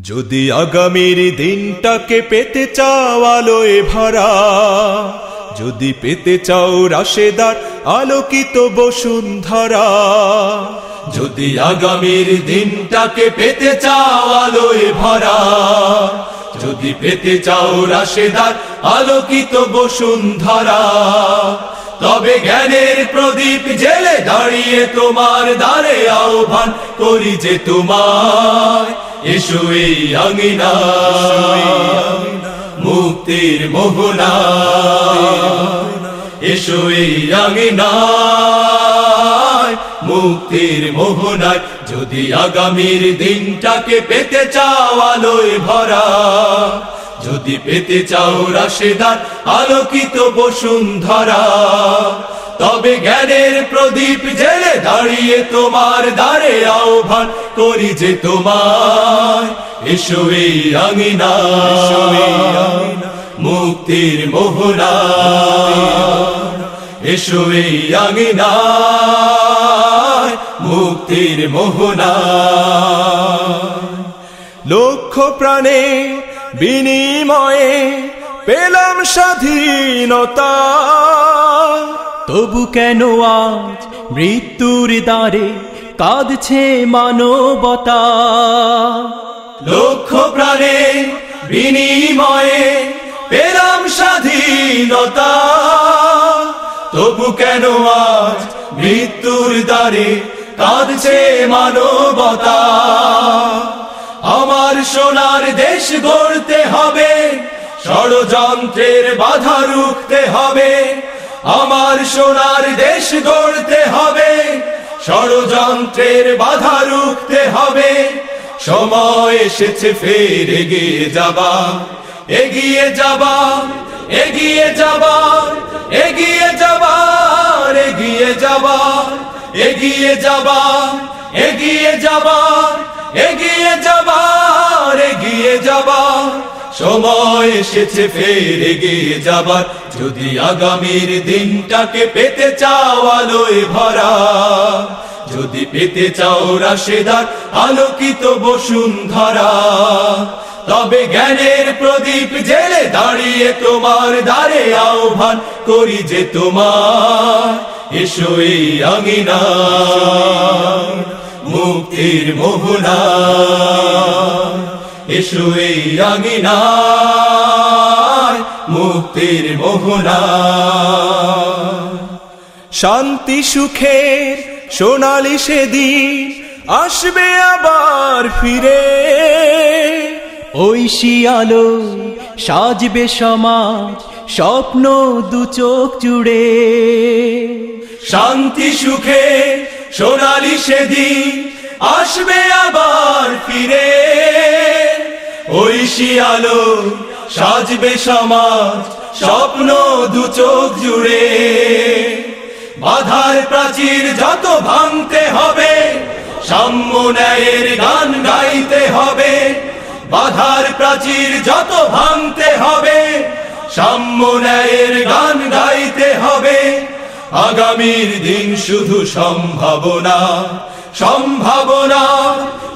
যদি আগামীর দিনটাকে পেতে চাও আলোয় ভরা, যদি পেতে চাও রাশেদার আলোকিত বসুন্ধরা, যদি আগামীর দিনটাকে পেতে চাও আলোয় ভরা, যদি পেতে চাও রাশেদার আলোকিত বসুন্ধরা, তবে জ্ঞানের প্রদীপ জেলে দাঁড়িয়ে তোমার দ্বারে আহ্বান করি যে তোমায়, এসো এই আঙিনায় মুক্তির মোহনায়, এসো এই আঙিনায় মুক্তির মোহনায়। যদি আগামীর দিনটাকে পেতে চাও আলোয় ভরা, যদি পেতে চাও রাশেদার আলোকিত বসুন্ধরা, তবে জ্ঞানের প্রদীপ জেলে দাঁড়িয়ে তোমার দ্বারে আহ্বান করি যে তোমায়, এসো এই আঙিনায় মুক্তির মোহনায়, এসো এই আঙিনায় মুক্তির মোহনায়। লক্ষ প্রাণে বিনিময়ে পেলাম স্বাধীনতা, তবু কেন আজ মৃত্যুর দ্বারে কাঁদছে মানবতা? লক্ষ প্রাণে বিনিময়ে পেলাম স্বাধীনতা, তবু কেন আজ মৃত্যুর দ্বারে কাঁদছে মানবতা? আমার সোনার দেশ গড়তে হবে, ষড়যন্ত্রের বাধা রুখতে হবে। আমার সোনার দেশ গড়তে হবে, ষড়যন্ত্রের বাধা রুখতে হবে। সময় এসেছে ফের এগিয়ে যাবার, এগিয়ে যাবার, এগিয়ে যাবার, এগিয়ে যাবার, এগিয়ে যাবার, এগিয়ে যাবার, এগিয়ে যাবার, এগিয়ে যাবার, এগিয়ে যাবার। সময় এসেছে ফের এগিয়ে যাবার। যদি আগামীর দিনটাকে পেতে চাও আলোয় ভরা, যদি পেতে চাও রাশেদার আলোকিত বসুন্ধরা, তবে জ্ঞানের প্রদীপ জেলে দাঁড়িয়ে তোমার দ্বারে আহ্বান করি যে তোমার, এসো এই আঙিনায় মুক্তির মোহনায়, এসো এই আঙিনায় মুক্তির মোহনায়। শান্তি সুখের সোনালি সেদিন আসবে আবার ফিরে, ঐশী আলো সাজবে সমাজ স্বপ্ন দু চোখ জুড়ে। শান্তি সুখে সোনালি সেদিন আসবে আবার ফিরে, ঐশী আলো সাজবে সমাজ স্বপ্ন দু চোখ জুড়ে। বাধার প্রাচীর যত ভাঙতে হবে, সাম্য ন্যায়ের গান গাইতে হবে। বাধার প্রাচীর যত ভাঙতে হবে, সাম্য ন্যায়ের গান গাইতে হবে। আগামীর দিন শুধু সম্ভাবনা, সম্ভাবনা,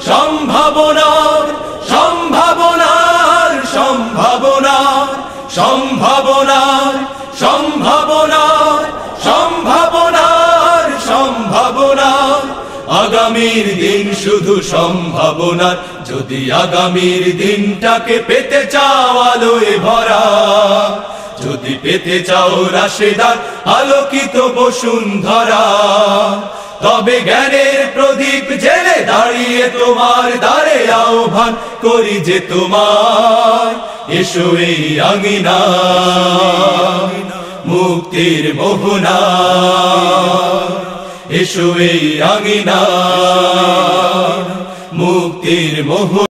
সম্ভাবনা, সম্ভাবনার, সম্ভাবনার, সম্ভাবনার, সম্ভাবনার, সম্ভাবনার, সম্ভাবনার। আগামীর দিন শুধু সম্ভাবনার। যদি আগামীর দিনটাকে পেতে চাও আলোয় ভরা, যদি পেতে চাও রাশেদার আলোকিত বসুন্ধরা, তবে জ্ঞানের প্রদীপ জেলে দাঁড়িয়ে তোমার দ্বারে আহ্বান করি যে তোমার, এসো এই আঙিনায় মুক্তির মোহনায়, এসো এই আঙিনায় মুক্তির মোহনায়।